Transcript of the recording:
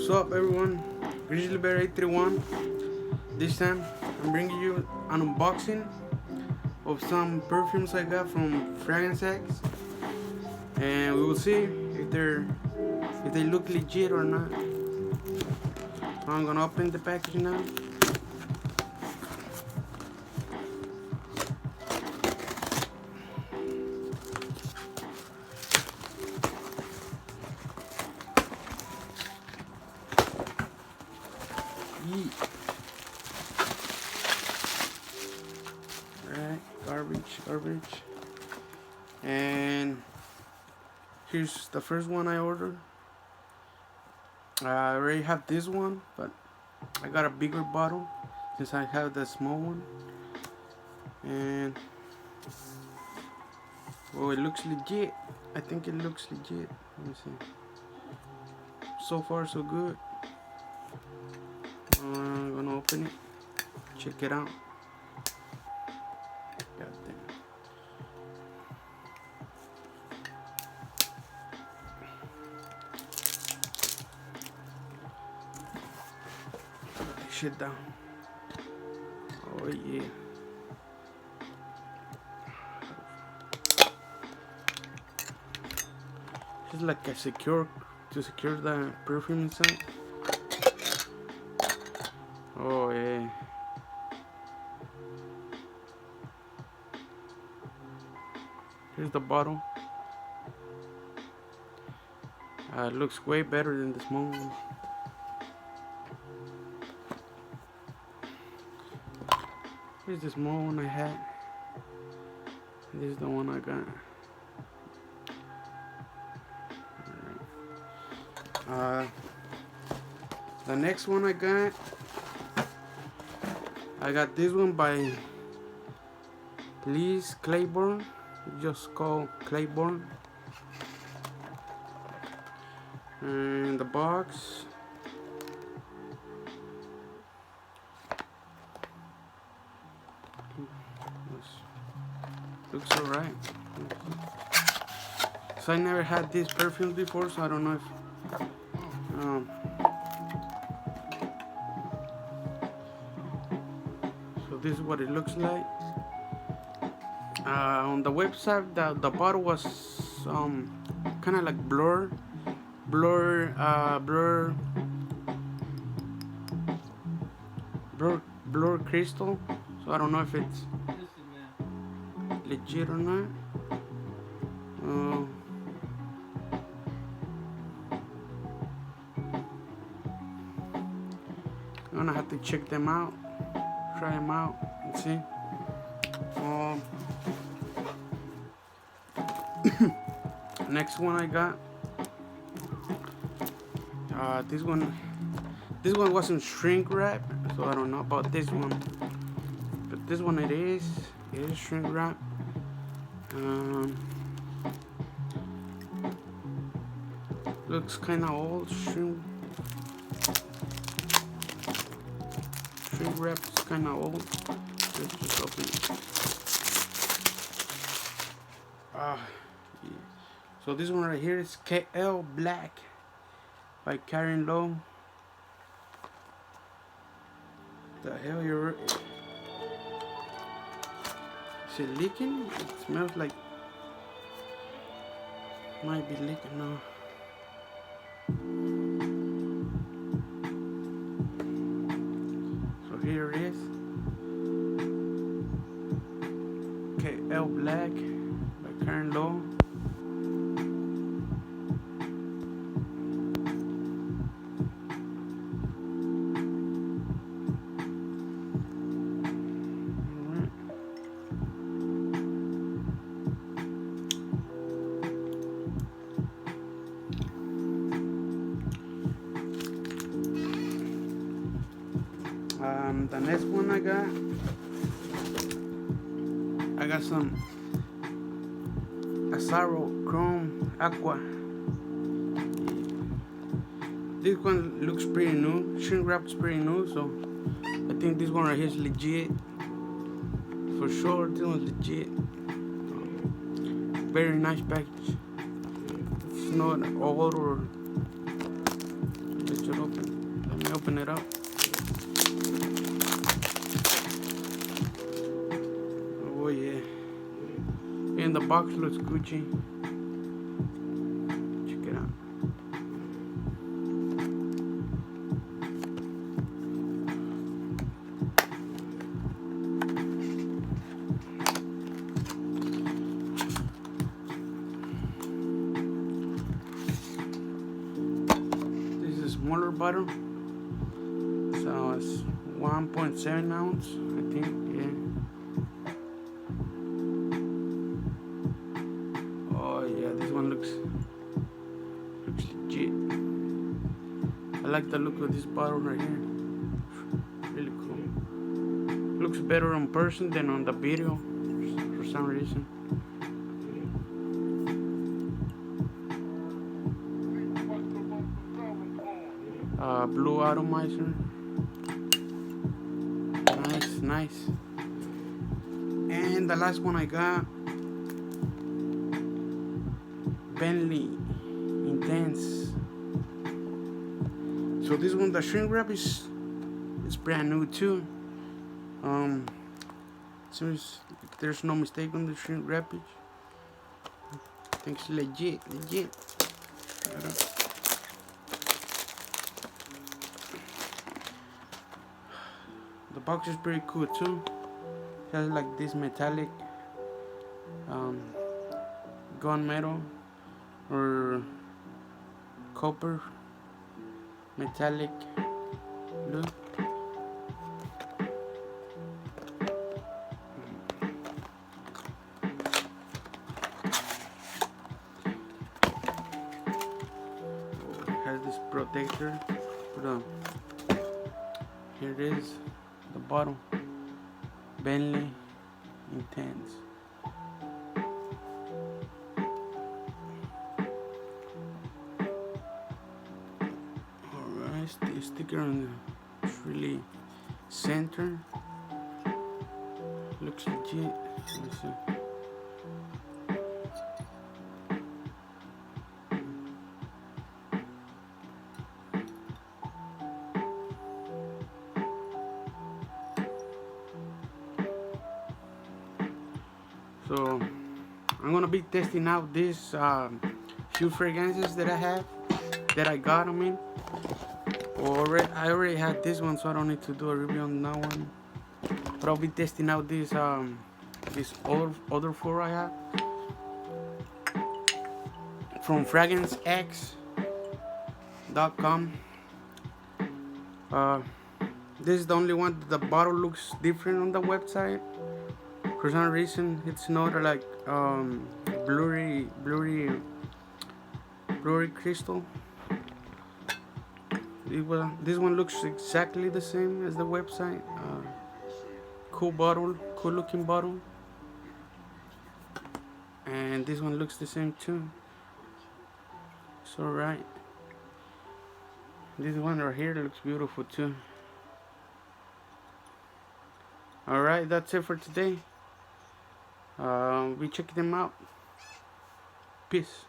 What's up, everyone? Grizzly Bear 831. This time I'm bringing you an unboxing of some perfumes I got from FragranceX, and we will see if they look legit or not. I'm gonna open the package now. Alright, garbage. And here's the first one I ordered. I already have this one, but I got a bigger bottle since I have the small one. And oh, it looks legit. I think it looks legit. Let me see. So far, so good. I'm gonna open it. Check it out. God damn. Put this shit down. Oh yeah. It's like a secure the perfume inside. Oh yeah. Here's the bottle. It looks way better than the small one. Here's the small one I had. This is the one I got. The next one I got this one by Liz Claiborne. Just called Claiborne. And the box. Looks alright. So I never had these perfumes before, so I don't know if so this is what it looks like. On the website, the bottle was kind of like blur crystal. So I don't know if it's legit or not. I'm gonna have to check them out, try them out, and see. Next one I got. This one wasn't shrink wrap, so I don't know about this one. But this one it is shrink wrap. Looks kind of old. Shrink wrap is kind of old. Let's just open it. Yeah. So this one right here is KL Black by Karen Lowe. The hell you're... Is it leaking? It smells like... Might be leaking now. So here it is. KL Black by Karen Lowe. The next one I got some Asaro Chrome Aqua. This one looks pretty new. Shrink wrap is pretty new, so I think this one right here is legit. For sure, this one's legit. Very nice package. It's not old or it's should open. Let me open it up. Oh yeah. And the box looks Gucci. Check it out. This is a smaller bottle. So it's 1.7 ounce, I think. Yeah. Oh yeah, this one looks legit. I like the look of this bottle right here. Really cool. Looks better in person than on the video for some reason. Blue atomizer. Nice. And the last one I got, Bentley Intense. So this one, the shrink wrap is brand new too. So there's no mistake on the shrink wrappage. I think it's legit. The box is pretty cool too. It has like this metallic gunmetal or copper metallic look. It has this protector. Here it is, the bottle. Bentley Intense. Alright, the sticker on the really center. Looks legit. Let's see. So I'm gonna be testing out these few fragrances that I got. I mean, I already had this one, so I don't need to do a review on that one. But I'll be testing out these other four I have from FragranceX.com. This is the only one that the bottle looks different on the website. For some reason, it's not like blurry crystal. This one looks exactly the same as the website. Cool bottle, cool looking bottle. And this one looks the same too. It's alright. This one right here looks beautiful too. Alright, that's it for today. We check them out. Peace.